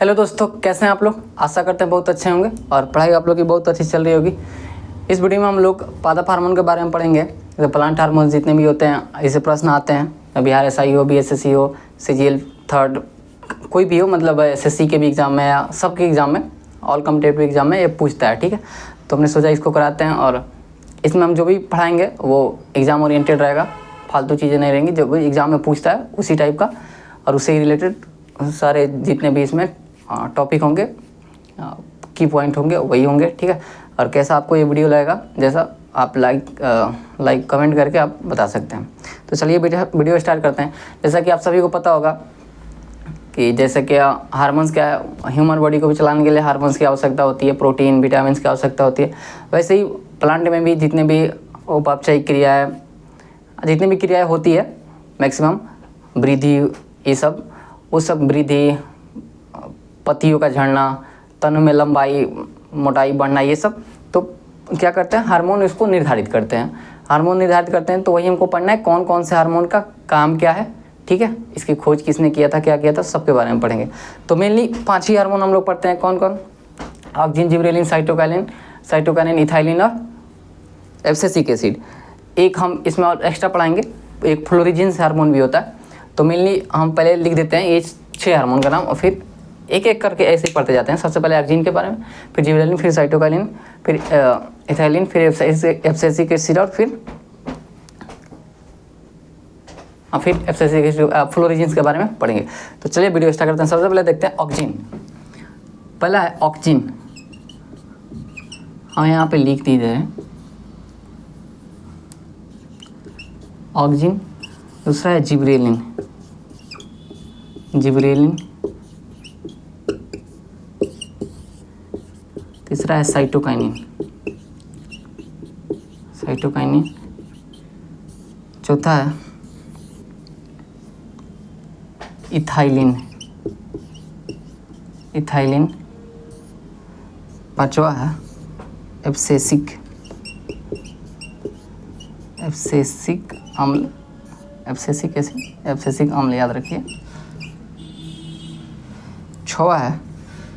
Hello दोस्तों, कैसे हैं आप लोग। आशा करते हैं बहुत अच्छे होंगे और पढ़ाई आप लोग की बहुत अच्छी चल रही होगी। इस वीडियो में हम लोग पादप हार्मोन के बारे में पढ़ेंगे। तो प्लांट हार्मोन जितने भी होते हैं, ऐसे प्रश्न आते हैं। बिहार SI हो, BSSC हो, CGL थर्ड, कोई भी हो, मतलब SSC के भी एग्ज़ाम में या सबके एग्ज़ाम में, ऑल कॉम्पिटिटिव एग्ज़ाम में ये पूछता है। ठीक है, तो हमने सोचा इसको कराते हैं और इसमें हम जो भी पढ़ाएंगे वो एग्ज़ाम ओरिएंटेड रहेगा, फालतू चीज़ें नहीं रहेंगी। जो भी एग्ज़ाम में पूछता है उसी टाइप का और उससे रिलेटेड सारे जितने भी इसमें टॉपिक होंगे, की पॉइंट होंगे, वही होंगे। ठीक है, और कैसा आपको ये वीडियो लगेगा, जैसा आप लाइक कमेंट करके आप बता सकते हैं। तो चलिए वीडियो स्टार्ट करते हैं। जैसा कि आप सभी को पता होगा कि जैसे कि हार्मोन्स क्या है, ह्यूमन बॉडी को भी चलाने के लिए हार्मोन्स की आवश्यकता होती है, प्रोटीन विटामिन की आवश्यकता होती है। वैसे ही प्लांट में भी जितने भी उपापचयिक क्रियाएँ, जितनी भी क्रियाएँ होती है, मैक्सिमम वृद्धि, ये सब, वो सब वृद्धि, पत्तियों का झड़ना, तन में लंबाई मोटाई बढ़ना, ये सब तो क्या करते हैं, हार्मोन इसको निर्धारित करते हैं। हार्मोन निर्धारित करते हैं तो वही हमको पढ़ना है, कौन कौन से हार्मोन का काम क्या है। ठीक है, इसकी खोज किसने किया था, क्या किया था, सबके बारे में पढ़ेंगे। तो मेनली 5 ही हार्मोन हम लोग पढ़ते हैं। कौन कौन? ऑक्सिन, जिबरेलिन, साइटोकाइनिन, इथाइलिन और एब्सिसिक एसिड। एक हम इसमें और एक्स्ट्रा पढ़ाएंगे, एक फ्लोरिजिन्स हार्मोन भी होता है। तो मेनली हम पहले लिख देते हैं ये 6 हार्मोन का नाम और फिर एक एक करके ऐसे ही पढ़ते जाते हैं। सबसे पहले ऑक्सिन के बारे में, फिर जिबरेलिन, फिर साइटोकाइनिन, फिर इथाइलिन, फिर एब्सिसिक एसिड और फिर एब्सिसिक एसिड, फ्लोरिजिन्स के बारे में पढ़ेंगे। तो चलिए वीडियो स्टार्ट करते हैं। सबसे पहले देखते हैं ऑक्सिन। पहला है ऑक्सिन, हम यहाँ पे लिख दीजिए ऑक्सिन। दूसरा है जिबरेलिन, तीसरा है साइटोकाइनिन, चौथा है इथाइलिन, पांचवा है एब्सिसिक अम्ल, एब्सिसिक अम्ल याद रखिए। छवा है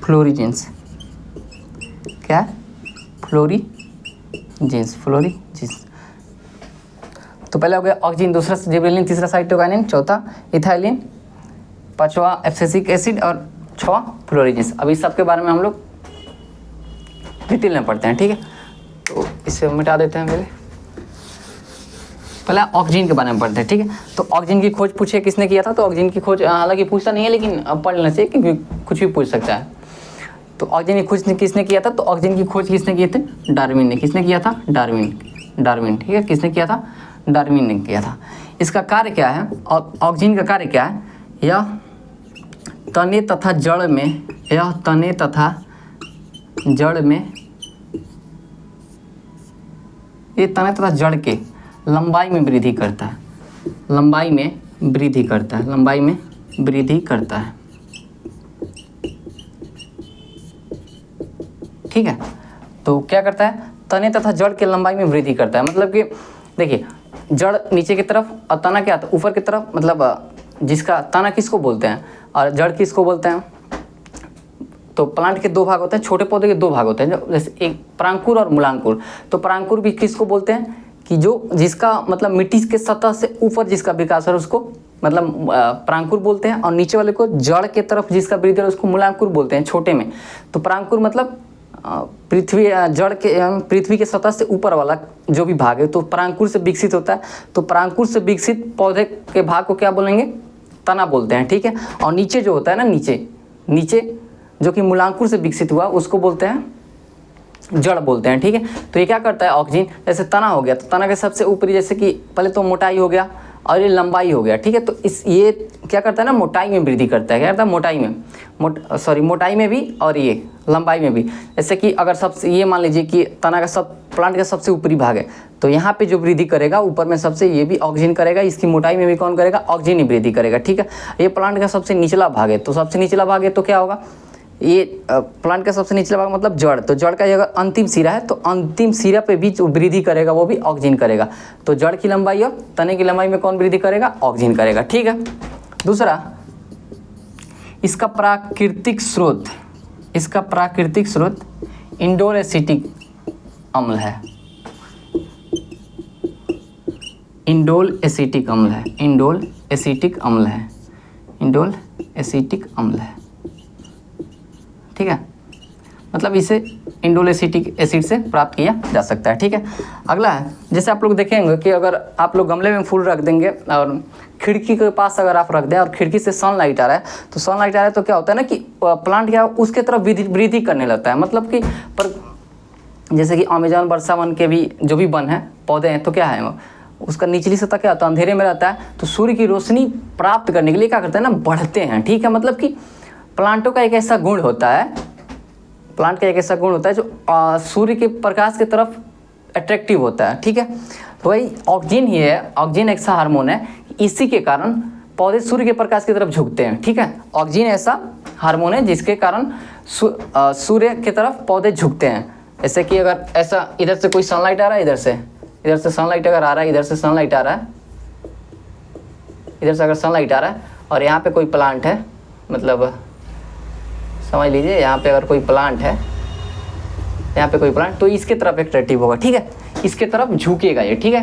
फ्लोरिजिन्स। क्या है? फ्लोरिजिन्स। तो पहले हो गया ऑक्सिन, दूसरा जिबरेलिन, तीसरा साइटोकाइनिन, चौथा इथाइलिन, पांचवा एब्सिसिक एसिड और छवा फ्लोरिजिन्स। अब इस सब के बारे में हम लोग डिटेल में पढ़ते हैं। ठीक है, तो इसे मिटा देते हैं। पहले ऑक्सिन के बारे में पढ़ते हैं। ठीक है, तो ऑक्सिन की खोज पूछिए किसने किया था। तो ऑक्सिन की खोज हालांकि पूछता नहीं है, लेकिन पढ़ लेना चाहिए क्योंकि कुछ भी पूछ सकता है। तो ऑक्सिन की खोज किसने किया था? तो ऑक्सिन की खोज किसने किए थे? डार्विन ने। किसने किया था? डार्विन। ठीक है, किसने किया था? डार्विन ने किया था। इसका कार्य क्या है? ऑक्सिन का कार्य क्या है? यह तने तथा जड़ के लंबाई में वृद्धि करता है। लंबाई में वृद्धि करता है। ठीक है, तो क्या करता है? तने तथा जड़ के लंबाई में वृद्धि करता है। मतलब कि देखिए, जड़ नीचे की तरफ और तना क्या आता है? ऊपर की तरफ। मतलब जिसका तना किसको बोलते हैं और जड़ किसको बोलते हैं? तो प्लांट के 2 भाग होते हैं, छोटे पौधे के 2 भाग होते हैं, जैसे एक परांकुर और मूलांकुर। तो परांकुर भी किसको बोलते हैं? कि जिसका मतलब मिट्टी के सतह से ऊपर जिसका विकास है उसको मतलब परांकुर बोलते हैं, और नीचे वाले को जड़ के तरफ जिसका वृद्धि है उसको मूलांकुर बोलते हैं, छोटे में। तो परांकुर मतलब पृथ्वी के सतह से ऊपर वाला जो भी भाग है, तो परांकुर से विकसित होता है। तो परांकुर से विकसित पौधे के भाग को क्या बोलेंगे? तना बोलते हैं। ठीक है, और नीचे जो होता है ना, नीचे जो कि मूलांकुर से विकसित हुआ, उसको बोलते हैं जड़ बोलते हैं। ठीक है, तो ये क्या करता है ऑक्सिन? जैसे तना हो गया, तो तना के सबसे ऊपरी, जैसे कि पहले तो मोटाई हो गया और ये लंबाई हो गया। ठीक है, तो ये क्या करता है ना, मोटाई में वृद्धि करता है। क्या करता है? मोटाई में भी और ये लंबाई में भी। जैसे कि अगर सबसे ये मान लीजिए कि तना का प्लांट का सबसे ऊपरी भाग है, तो यहाँ पे जो वृद्धि करेगा ऊपर में सबसे, ये भी ऑक्सिन करेगा। इसकी मोटाई में भी कौन करेगा? ऑक्सिन ही वृद्धि करेगा। ठीक है, ये प्लांट का सबसे निचला भाग है, तो सबसे निचला भाग है तो क्या होगा? ये प्लांट का सबसे निचला भाग मतलब जड़। तो जड़ का अगर अंतिम सिरा है, तो अंतिम सिरा पे भी जो वृद्धि करेगा वो भी ऑक्सिन करेगा। तो जड़ की लंबाई और तने की लंबाई में कौन वृद्धि करेगा? ऑक्सिन करेगा। ठीक है, दूसरा इसका प्राकृतिक स्रोत इंडोल एसिटिक अम्ल है। इंडोल एसिटिक अम्ल है। ठीक है, मतलब इसे इंडोल एसिटिक एसिड से प्राप्त किया जा सकता है। ठीक है, अगला है, जैसे आप लोग देखेंगे कि अगर आप लोग गमले में फूल रख देंगे और खिड़की के पास अगर आप रख दें और खिड़की से सनलाइट आ रहा है, तो सनलाइट आ रहा है तो क्या होता है ना कि प्लांट क्या उसके तरफ वृद्धि करने लगता है। मतलब कि जैसे कि अमेजन वर्षा वन के भी जो भी वन है पौधे हैं, तो क्या है उसका निचली सतह क्या होता है, अंधेरे में रहता है, तो सूर्य की रोशनी प्राप्त करने के लिए क्या करते हैं ना, बढ़ते हैं। ठीक है, मतलब कि प्लांटों का एक ऐसा गुण होता है जो सूर्य के प्रकाश की तरफ अट्रैक्टिव होता है। ठीक है, तो वही ऑक्सीजन ही है, ऑक्सीजन एक ऐसा हार्मोन है, इसी के कारण पौधे सूर्य के प्रकाश की तरफ झुकते हैं। ठीक है, ऑक्सीजन ऐसा हार्मोन है जिसके कारण सूर्य की तरफ पौधे झुकते हैं। जैसे कि अगर ऐसा इधर से कोई सनलाइट आ रहा है, इधर से सनलाइट अगर आ रहा है, इधर से सनलाइट आ रहा है, इधर से अगर सनलाइट आ रहा है और यहाँ पे कोई प्लांट है, मतलब समझ लीजिए यहाँ पे अगर कोई प्लांट है, तो इसके तरफ अट्रैक्टिव होगा। ठीक है, इसके तरफ झुकेगा ये। ठीक है,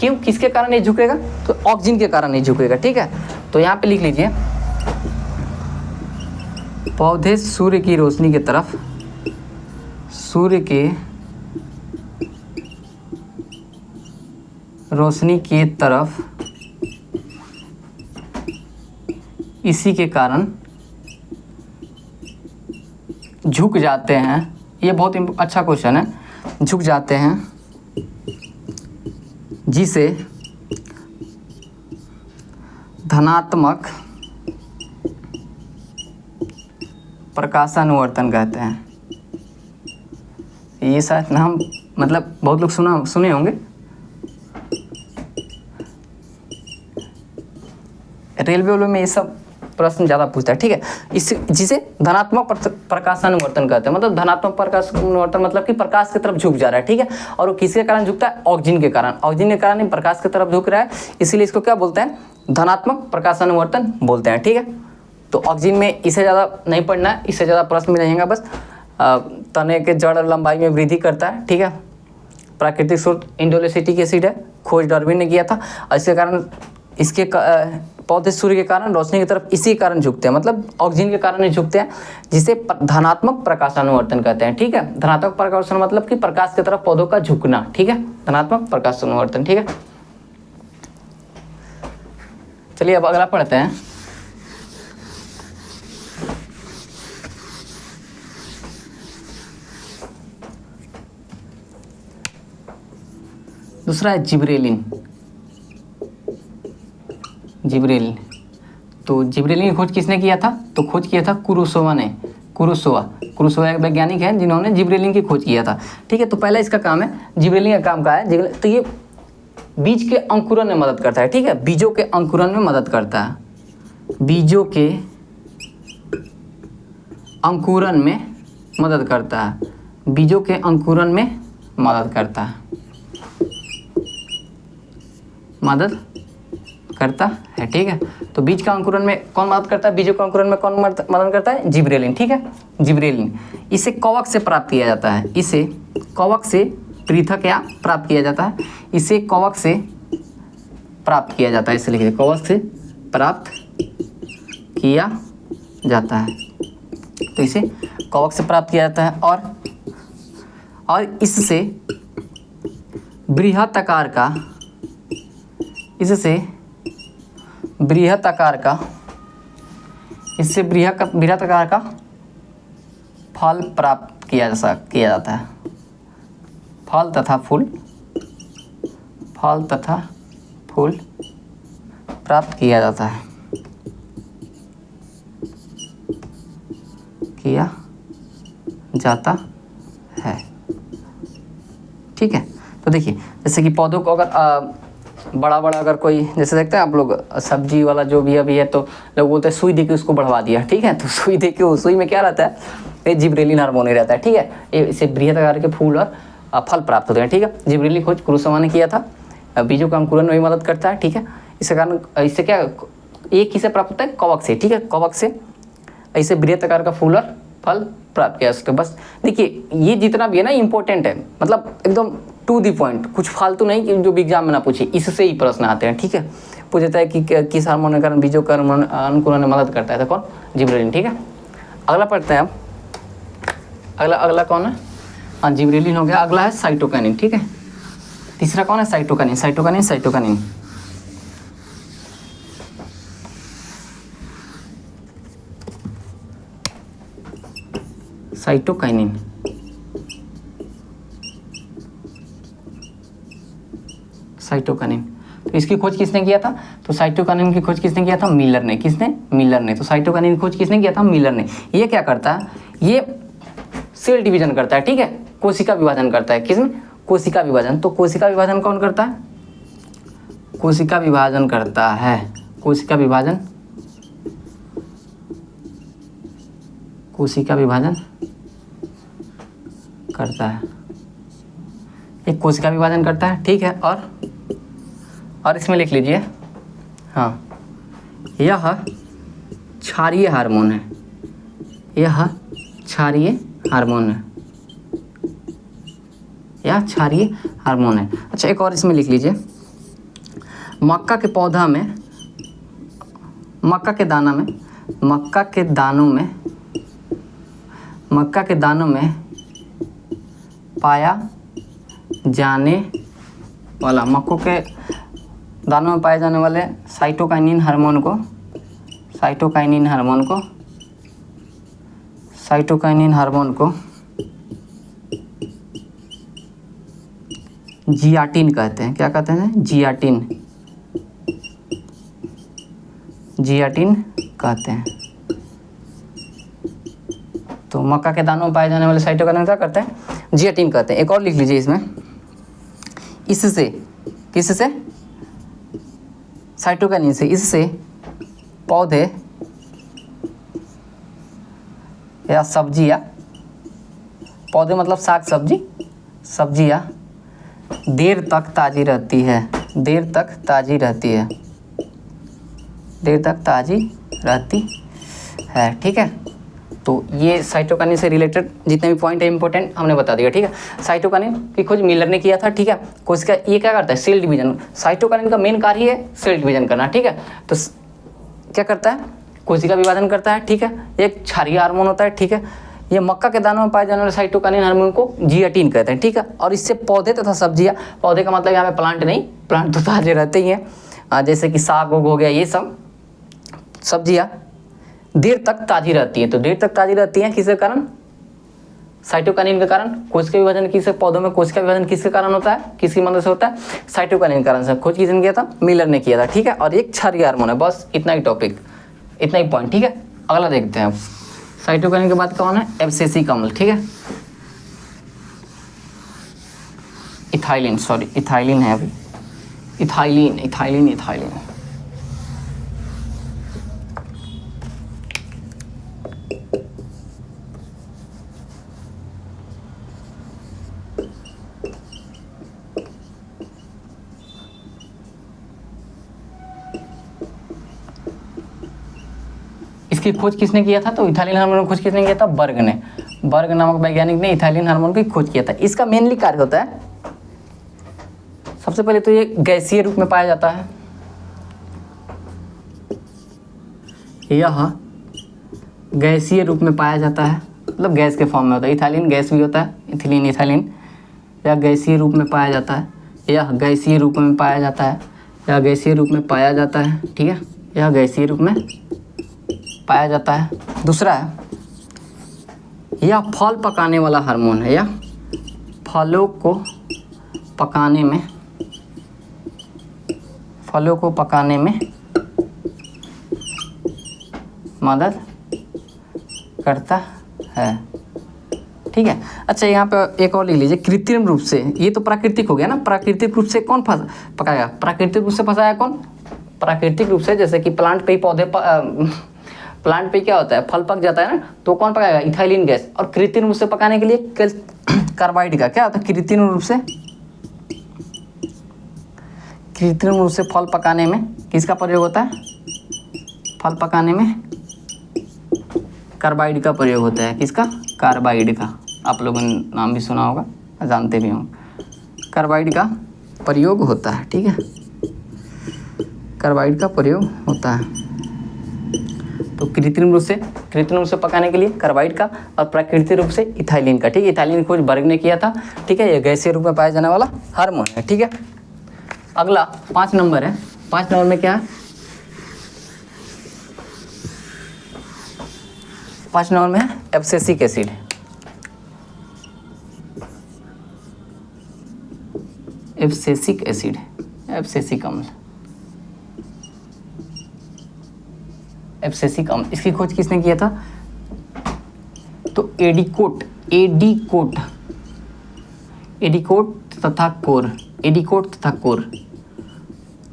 क्यों, किसके कारण ये झुकेगा, तो ऑक्सीजन के कारण ये झुकेगा। ठीक है, तो यहाँ पे लिख लीजिए, पौधे सूर्य की रोशनी की तरफ, इसी के कारण झुक जाते हैं। ये बहुत अच्छा क्वेश्चन है। झुक जाते हैं, जिसे धनात्मक प्रकाशानुवर्तन कहते हैं। ये शायद नाम मतलब बहुत लोग सुने होंगे, रेलवे में ये सब प्रश्न ज़्यादा पूछता है। ठीक है, जिसे धनात्मक प्रकाशानुवर्तन कहते हैं। मतलब धनात्मक प्रकाशानुवर्तन मतलब कि प्रकाश की तरफ झुक जा रहा है। ठीक है, और वो किसके कारण झुकता है, ऑक्सीजन के कारण ही प्रकाश की तरफ झुक रहा है, इसीलिए इसको क्या बोलते हैं, धनात्मक प्रकाशानुवर्तन बोलते हैं। ठीक है, तो ऑक्सीजन में इसे ज़्यादा नहीं पढ़ना है, इससे ज़्यादा प्रश्न में रहेगा। बस तने के जड़ और लंबाई में वृद्धि करता है। ठीक है, प्राकृतिक स्रोत इंडोल एसिटिक एसिड है, खोज डार्विन ने किया था, और इसके कारण इसके पौधे सूर्य के कारण रोशनी की तरफ इसी कारण झुकते हैं, मतलब ऑक्सीजन के कारण ही झुकते हैं, जिसे धनात्मक प्रकाशानुवर्तन कहते हैं। ठीक है, धनात्मक प्रकाशन मतलब कि प्रकाश की तरफ पौधों का झुकना। ठीक है, धनात्मक प्रकाशानुवर्तन। ठीक है, चलिए अब अगला पढ़ते हैं। दूसरा है जिब्रेलिन। तो जिब्रेलिन की खोज किसने किया था, तो खोज किया था कुरोसोवा ने। कुरोसोवा एक वैज्ञानिक है जिन्होंने जिब्रेलिन की खोज किया था। ठीक है, तो पहला इसका काम है, जिब्रेलिन का काम का है, तो ये बीज के अंकुरन में मदद करता है। ठीक है, बीजों के अंकुरन में मदद करता है, बीजों के अंकुरन में मदद करता है, बीजों के अंकुरन में मदद करता है, मदद करता है। ठीक है, तो बीज का अंकुरन में कौन मदद करता है, बीजों का अंकुरन में कौन मदद करता है, जिब्रेलिन। ठीक है, जिब्रेलिन इसे कवक से प्राप्त किया जाता है, इसे कवक से पृथक या प्राप्त किया जाता है, इसे कवक से प्राप्त किया जाता है, इसे लिखिए, कवक से प्राप्त किया जाता है। तो इसे कवक से प्राप्त किया जाता है, और इससे बृहत आकार का फल प्राप्त किया जाता है, फल तथा फूल प्राप्त किया जाता है, ठीक है। तो देखिए, जैसे कि पौधों को अगर बड़ा अगर कोई, जैसे देखते हैं आप लोग सब्जी वाला जो भी अभी है, तो लोग बोलते हैं सुई दे के उसको बढ़वा दिया। ठीक है, तो सुई दे के, सुई में क्या रहता है, ये जिब्रेलिन हार्मोन ही रहता है। ठीक है, इससे बृहत आकार के फूल और फल प्राप्त होते हैं। ठीक है, जिब्रेलिन खोज कुरोसोवा ने किया था, बीजों का अंकुरन में भी मदद करता है। ठीक है, इसके कारण इससे क्या, ये किसे प्राप्त होता है, कवक से। ठीक है, कवक से ऐसे बृहदाकार का फूल और फल प्राप्त किया सकते हो। बस देखिए ये जितना भी है ना इम्पोर्टेंट है, मतलब एकदम टू दी पॉइंट, कुछ फालतू नहीं कि जो भी एग्जाम में ना पूछे, इससे ही प्रश्न आते हैं। ठीक है, पूछता है कि किस हार्मोन के कारण बीजों का अनुकूलन में मदद करता है, तो कौन, जिबरेलिन। ठीक है, अगला पढ़ते हैं अब। अगला कौन है, हाँ जिबरेलिन हो गया। अगला है साइटोकाइनिन। ठीक है, तीसरा कौन है, cytokinin. Cytokinin cytokinin cytokinin cytokinin तो इसकी खोज किसने किया था, तो साइटोकाइनिन की खोज किसने किया था, मिलर ने। किसने, मिलर ने। तो साइटोकाइनिन की खोज किसने किया था, मिलर ने। ये क्या करता है, ये सेल डिवीजन करता है। ठीक है, कोशिका विभाजन करता है। किसमें, कोशिका विभाजन। तो कोशिका विभाजन कौन करता है, कोशिका विभाजन करता है, कोशिका विभाजन, कोशिका विभाजन करता है, एक कोशिका विभाजन करता है। ठीक है, और इसमें लिख लीजिए, हाँ यह क्षारीय हार्मोन है, यह क्षारीय हार्मोन है, यह क्षारीय हार्मोन है। अच्छा एक और इसमें लिख लीजिए, मक्का के पौधा में, मक्का के दाना में, मक्का के दानों में, मक्का के दानों में पाया जाने वाला, मक्कों के दानों में पाए जाने वाले साइटोकाइनिन हार्मोन को, साइटोकाइनिन हार्मोन को, साइटोकाइनिन हार्मोन को जियाटिन कहते हैं। क्या कहते हैं, जियाटिन, जियाटिन कहते हैं। तो मक्का के दानों में पाए जाने वाले साइटोकाइनिन क्या करते हैं, जियाटिन कहते हैं। एक और लिख लीजिए इसमें, इससे, किससे, साइटोकाइनिन से, इससे पौधे या सब्जियां, पौधे मतलब साग सब्जी, सब्जियां देर तक ताज़ी रहती है, देर तक ताज़ी रहती है, देर तक ताज़ी रहती है। ठीक है, तो ये साइटोकाइनिन से रिलेटेड जितने भी पॉइंट है इंपॉर्टेंट हमने बता दिया। ठीक है, साइटोकाइनिन की खोज मिलर ने किया था। ठीक है, कोशिका, ये क्या करता है, सेल डिवीजन। साइटोकाइनिन का मेन कार्य है सेल डिवीजन करना। ठीक है, तो क्या करता है, कोशिका विभाजन करता है। ठीक है, एक क्षारीय हार्मोन होता है। ठीक है, ये मक्का के दानों में पाए जाने वाले साइटोकाइनिन हार्मोन को जियाटिन कहते हैं। ठीक है, और इससे पौधे तथा सब्जियां, पौधे का मतलब यहाँ पे प्लांट नहीं, प्लांट तो ताजे रहते ही हैं, जैसे कि साग हो गया, ये सब सब्जियां देर तक ताज़ी रहती है। तो देर तक ताज़ी रहती हैं किसके कारण, साइटोकाइनिन के कारण। कोशिका विभाजन किससे, पौधों में कोशिका विभाजन किसके कारण होता है, किसकी मदद से होता है, साइटोकाइनिन के कारण से। खोज किसने किया था, मिलर ने किया था। ठीक है, और एक क्षारीय हार्मोन है। बस इतना ही टॉपिक, इतना ही पॉइंट। ठीक है, अगला देखते हैं अब। साइटोकाइनिन के बाद कौन है, एब्सेसिक अम्ल। ठीक है, इथाइलिन, सॉरी इथाइलिन है अभी, इथाइलिन इथाइलिन इथाइलिन इसकी खोज किसने किया था, तो इथाइलिन हार्मोन की खोज किसने किया था, बर्ग ने। बर्ग नामक वैज्ञानिक ने इथाइलिन हार्मोन की खोज किया था। इसका मेनली कार्य होता है, सबसे पहले तो ये गैसीय रूप में पाया जाता है, यह गैसीय रूप में पाया जाता है, मतलब गैस के फॉर्म में होता है। इथाइलिन गैस भी होता है, इथिलीन इथाइलिन। यह गैसीय रूप में पाया जाता है, यह गैसीय रूप में पाया जाता है, यह गैसीय रूप में पाया जाता है। ठीक है, यह गैसीय रूप में पाया जाता है। दूसरा है, यह फल पकाने वाला हार्मोन है, यह फलों को पकाने में, फलों को पकाने में मदद करता है। ठीक है, अच्छा यहाँ पे एक और लिख लीजिए, कृत्रिम रूप से, ये तो प्राकृतिक हो गया ना, प्राकृतिक रूप से कौन पकाएगा, प्राकृतिक रूप से फंसाया कौन, प्राकृतिक रूप से, जैसे कि प्लांट पे ही पौधे प्लांट पे क्या होता है, फल पक जाता है ना, तो कौन पकाएगा, इथाइलिन गैस। और कृत्रिम रूप से पकाने के लिए कार्बाइड का क्या होता है, कृत्रिम रूप से, कृत्रिम रूप से फल पकाने में किसका प्रयोग होता है, फल पकाने में कार्बाइड का प्रयोग होता है। किसका? कार्बाइड का। आप लोगों ने नाम भी सुना होगा, जानते भी होंगे। कार्बाइड का प्रयोग होता है, ठीक है, कार्बाइड का प्रयोग होता है। तो कृत्रिम रूप से पकाने के लिए कार्बाइड का, और प्राकृतिक रूप से इथाइलिन का, ठीक है। इथाइलिन की खोज बर्ग ने किया था, ठीक है। ये गैसीय रूप में पाया जाने वाला हार्मोन है, ठीक है। अगला 5 नंबर है। 5 नंबर में क्या है? 5 नंबर में है abscisic acid. Abscisic acid, abscisic अम्ल, एब्सिसिक अम्ल, इसकी खोज किसने किया था? तो एडिकोट तथा कोर,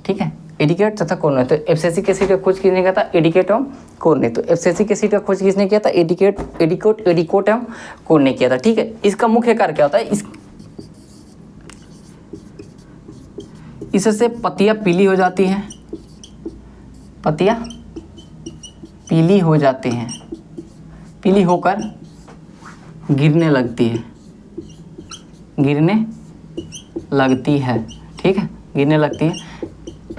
ठीक है। एडिकेट तथा कोर ने, तो एब्सिसिक एसिड का खोज किसने किया था? एडिकेट एवं कोर ने। तो एब्सिसिक एसिड का खोज किसने किया था? एडिकोट एवं कोर ने किया था, ठीक है। इसका मुख्य कार्य क्या होता है? इससे पत्तियां पीली हो जाती हैं, पत्तियां पीली हो जाती हैं, पीली होकर गिरने लगती है, ठीक है, गिरने लगती है।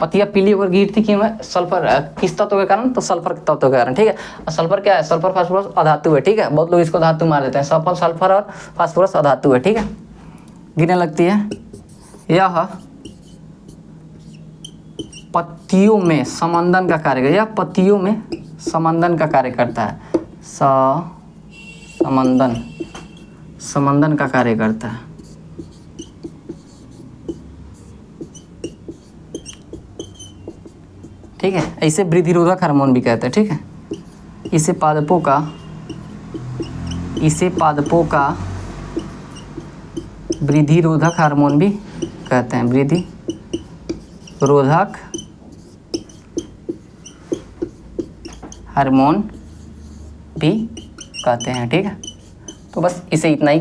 पत्तियां पीली होकर गिरती क्यों है? सल्फर, किस तत्व के कारण? तो सल्फर के तत्व के कारण, ठीक है। और सल्फर क्या है? सल्फर फास्फोरस अधातु है, ठीक है। बहुत लोग इसको धातु मान लेते हैं। सल्फर और फास्फोरस अधातु है, ठीक है। गिरने लगती है। यह पत्तियों में समंदन का कार्य, या पत्तियों में समंदन का कार्य करता है। समंदन का कार्य करता है, ठीक है। इसे वृद्धिरोधक हार्मोन भी कहते हैं, ठीक है। इसे पादपों का वृद्धिरोधक हार्मोन भी कहते हैं, वृद्धिरोधक हार्मोन भी कहते हैं, ठीक है। तो बस इसे इतना ही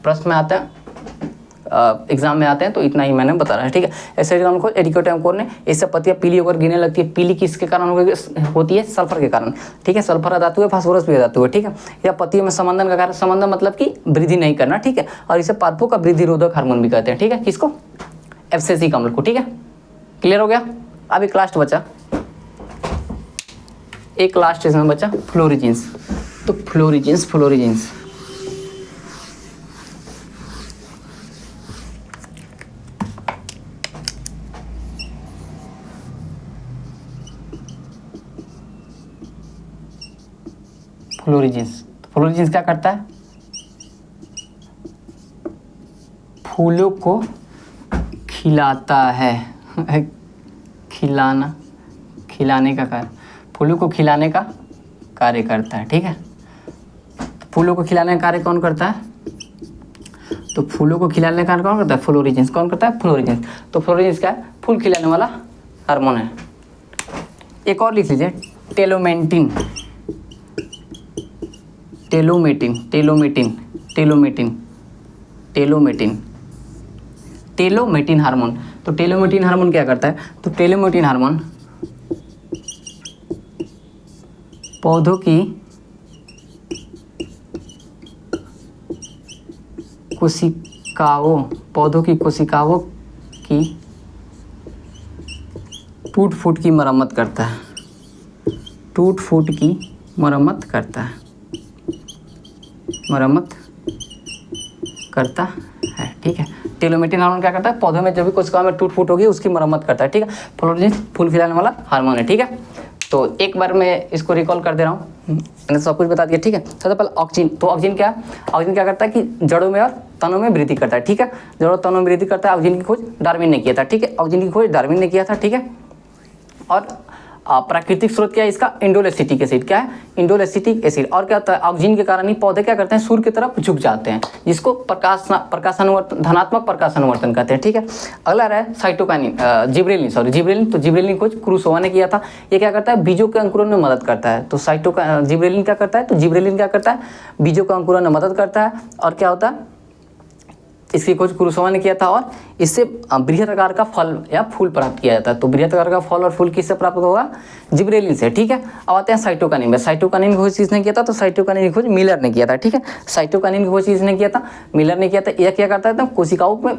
प्रश्न में आता है, एग्जाम में आते हैं, तो इतना ही मैंने बता रहा है, ठीक है। ऐसे को एडिकेट एवं कोर ने, इससे पत्तियां पीली होकर गिरने लगती है। पीली किसके कारण होती है? सल्फर के कारण, ठीक है। सल्फर अधातु है, फास्फोरस भी अधातु है, ठीक है। या पत्तियों में समंदन का कारण, समंदन मतलब कि वृद्धि नहीं करना, ठीक है। और इसे पादपों का वृद्धिरोधक हार्मोन भी कहते हैं, ठीक है। किसको? एब्सिसिक अम्ल को, ठीक है। क्लियर हो गया? अब एक लास्ट बचा, एक लास्ट इसमें बचा फ्लोरिजिन्स। तो फ्लोरिजिन्स क्या करता है? फूलों को खिलाता है, खिलाने का कार्य, फूलों को खिलाने का कार्य करता है, ठीक है। फूलों को खिलाने का कार्य कौन करता है? तो फूलों को खिलाने का कार्य कौन करता है? फ्लोरिजिन्स। कौन करता है? फ्लोरिजिन्स। तो फ्लोरिजिन्स क्या है? फूल खिलाने वाला हार्मोन है। एक और लिख लीजिए, टेलोमेटिन हार्मोन। तो टेलोमेटिन हार्मोन क्या करता है? तो टेलोमेटिन हार्मोन पौधों की कोशिकाओं की टूट-फूट की मरम्मत करता है, ठीक है। टेलोमेटिन हार्मोन क्या करता है? पौधों में जो भी कोशिकाओं में टूट-फूट होगी उसकी मरम्मत करता है, ठीक है। फ्लोरोजेनिस फूल खिलाने वाला हार्मोन है, ठीक है। तो एक बार मैं इसको रिकॉल कर दे रहा हूँ, मैंने सब कुछ बता दिया, ठीक है। सबसे पहले ऑक्सीजन। तो ऑक्सीजन क्या करता है कि जड़ों में और तनों में वृद्धि करता है, ठीक है। जड़ों तनों में वृद्धि करता है। ऑक्सीजन की खोज डार्विन ने किया था, ठीक है। ऑक्सीजन की खोज डार्विन ने किया था, ठीक है। और प्राकृतिक स्रोत क्या है इसका? Indole-acetic acid. क्या है? Indole-acetic acid. और क्या होता है? ऑक्सीजन के कारण ही पौधे क्या करते हैं? सूर्य की तरफ झुक जाते हैं, जिसको धनात्मक प्रकाश अनुवर्तन कहते हैं, ठीक है। अगला रहा है साइटोकाइनिन, जिब्रेलिन। तो जिब्रेलिन खोज क्रूसोवा ने किया था। ये क्या करता है? बीजों के अंकुरण में मदद करता है। तो जिब्रेलिन क्या करता है? तो जिब्रेलिन क्या करता है? बीजों के अंकुरण में मदद करता है। और क्या होता है? इसकी खोज कुरुसोवा ने किया था और इससे बृहत आकार का फल या फूल प्राप्त किया जाता है। तो बृहत आकार का फल और फूल किससे प्राप्त होगा? जिब्रेलिन से। ठीक है, अब आते हैं साइटोकाइनिन में। साइटोकाइनिन की खोज किसने किया था? तो साइटोकाइनिन की खोज मिलर ने किया था। ठीक है, साइटोकाइनिन की खोज किसने किया था? मिलर ने किया था। यह क्या करता है? तो कोशिकाओं में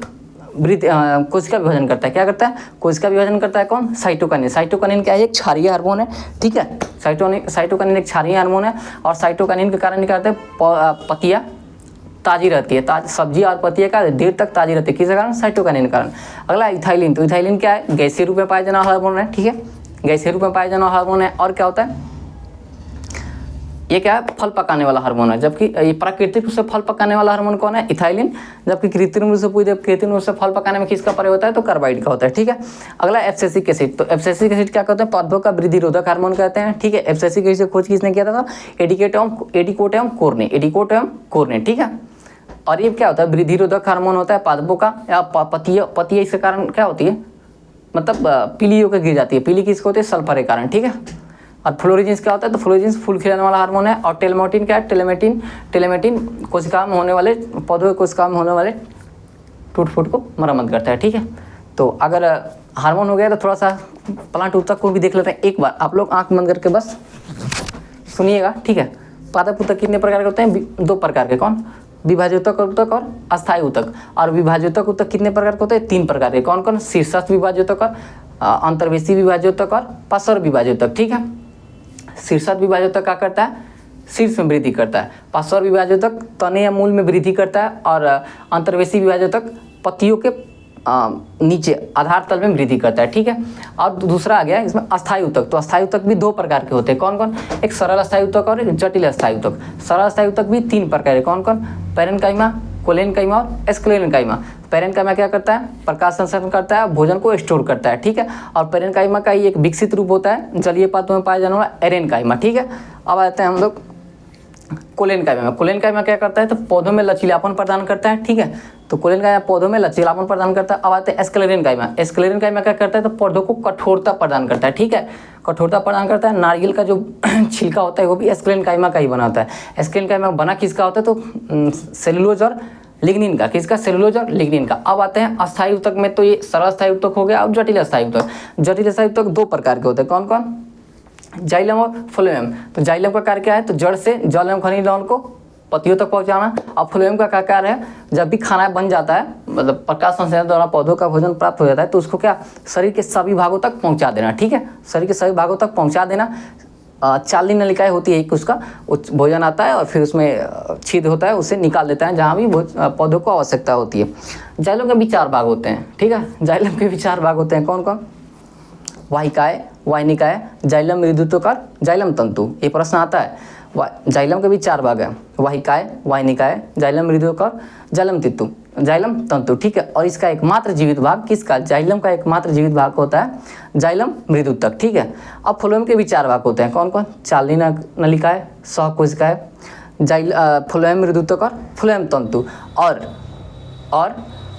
कोशिका विभाजन करता है। क्या करता है? कोशिका विभाजन करता है। कौन? साइटोकाइनिन। साइटोकाइनिन क्या है? एक क्षारीय हार्मोन है। ठीक है, साइटोकाइनिन एक क्षारीय हार्मोन है और साइटोकाइनिन के कारण क्या करते हैं? पत्तियां ताजी रहती है। सब्जी और पत्तियां का देर तक ताजी रहती है। किसके कारण? साइटोकाइनिन के कारण। अगला इथाइलिन। तो इथाइलिन क्या है? गैसीय रूप में पाया जाने वाला हार्मोन है। ठीक है, गैसीय रूप में पाया जाने वाला हार्मोन है। और क्या होता है? ये क्या है? फल पकाने वाला हार्मोन है। जबकि ये प्राकृतिक रूप से फल पकाने वाला हार्मोन कौन है? इथाइलिन। जबकि कृत्रिम रूप से पूछे, कृत्रिम रूप से फल पकाने में किसका प्रयोग होता है? तो कार्बाइड का होता है। ठीक है, अगला एब्सिसिक एसिड। तो एब्सिसिक एसिड क्या कहते हैं? पौधों का वृद्धि रोधक हार्मोन कहते हैं। ठीक है, एब्सिसिक एसिड खोज किसने किया था? एडिकोट एवं कोर्ने। ठीक है, और ये क्या होता है? वृद्धि रोधक हार्मोन होता है पादपों का या पत्तियां इसके कारण क्या होती है? मतलब पीली होकर गिर जाती है। पीली किसको होती है? सल्फर के कारण। ठीक है, और फ्लोरेजेंस क्या होता है? तो फ्लोरेजेंस फूल खिलाने वाला हार्मोन है। और टेलेमेटिन क्या है? टेलेमेटिन कोशिका में होने वाले, पौधों की कोशिका में होने वाले टूट फूट को मरम्मत करता है। ठीक है, तो अगर हार्मोन हो गया तो थोड़ा सा प्लांट ऊतक को भी देख लेते हैं। एक बार आप लोग आंख बंद करके बस सुनिएगा। ठीक है, पादप ऊतक कितने प्रकार के होते हैं? 2 प्रकार के। कौन? विभाज्योतक ऊतक और अस्थायी ऊतक। और विभाज्योतक ऊतक कितने प्रकार के होते हैं? 3 प्रकार के। कौन कौन? शीर्षस्थ विभाज्योतक और अंतर्वेशी विभाज्योतक और पार्श्व विभाज्योतक। ठीक है, शीर्षस्थ विभाज्योतक क्या करता है? शीर्ष में वृद्धि करता है। पार्श्व विभाज्योतक तने या मूल में वृद्धि करता है। और अंतर्वेशी विभाज्योतक पत्तियों के नीचे आधार तल में वृद्धि करता है। ठीक है, और दूसरा आ गया इसमें अस्थायी ऊतक। तो अस्थायी ऊतक भी 2 प्रकार के होते हैं। कौन कौन? एक सरल अस्थायी ऊतक और एक जटिल अस्थायी ऊतक। सरल अस्थायी ऊतक भी 3 प्रकार के। कौन कौन? पैरेन्काइमा, कोलेनकाइमा और एस्क्लेरेनकाइमा। पैरेन्काइमा क्या करता है? प्रकाश संश्लेषण करता है, भोजन को स्टोर करता है। ठीक है, और पैरेन्काइमा का ही एक विकसित रूप होता है जलीय पादपों में पाया जाने वाला एरेनकाइमा। ठीक है, अब आते हैं हम लोग कोलेनकाइमा में। कोलेनकाइमा क्या करता है? तो पौधों में लचीलापन प्रदान करता है। ठीक है, तो कोलेनकाइमा पौधों में लचीलापन प्रदान करता है। अब आते हैं एस्क्लेरेनकाइमा। एस्क्लेरेनकाइमा क्या करता है? तो पौधों को कठोरता प्रदान करता है। ठीक है, कठोरता प्रदान करता है। नारियल का जो छिलका होता है वो भी एस्क्लेरेनकाइमा का ही बना होता है। एस्क्लेरेनकाइमा बना किसका होता है? तो सेलुलोज और लिग्निन का। किसका? सेलुलोज और लिग्निन का। अब आते हैं अस्थायी ऊतक में। तो ये सरल अस्थायी ऊतक हो गया। अब जटिल अस्थायी ऊतक। जटिल अस्थायी ऊतक 2 प्रकार के होते हैं। कौन कौन? जाइलम और फ्लोएम। तो जाइलम का कार्य क्या है? तो जड़ से जल एवं खनिज लवण को पत्तियों तक पहुंचाना। और फ्लोएम का क्या कार्य है? जब भी खाना बन जाता है, मतलब प्रकाश संश्लेषण द्वारा पौधों का भोजन प्राप्त हो जाता है, तो उसको क्या? शरीर के सभी भागों तक पहुंचा देना। ठीक है, शरीर के सभी भागों तक पहुंचा देना। 4 नलिकाएं होती है। एक उसका भोजन आता है और फिर उसमें छिद्र होता है, उसे निकाल देता है जहाँ भी पौधों को आवश्यकता होती है। जाइलम के भी 4 भाग होते हैं। ठीक है, जाइलम के भी 4 भाग होते हैं। कौन कौन? वाहिकाएं, वाहिनिकाएं, जाइलम मृदुत्वकर, जाइलम तंतु। ये प्रश्न आता है। जाइलम के भी 4 भाग हैं। वाहिकाएं, वाहिनिकाएं, जाइलम मृदुत्वकर, जाइलम तंतु। ठीक है, और इसका एकमात्र जीवित भाग किसका? जाइलम का एकमात्र जीवित भाग होता है जाइलम मृदुत्वक। ठीक है, अब फ्लोएम के भी 4 भाग होते हैं। कौन कौन? 4 नलिकाएं, सहकोशिकाएं, फ्लोएम मृदुत्वकर, फ्लोएम तंतु। और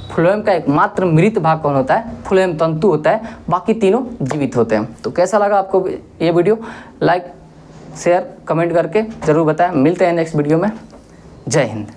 फ्लोएम का एकमात्र मृत भाग कौन होता है? फ्लोएम तंतु होता है। बाकी तीनों जीवित होते हैं। तो कैसा लगा आपको ये वीडियो? लाइक, शेयर, कमेंट करके ज़रूर बताएं। मिलते हैं नेक्स्ट वीडियो में। जय हिंद।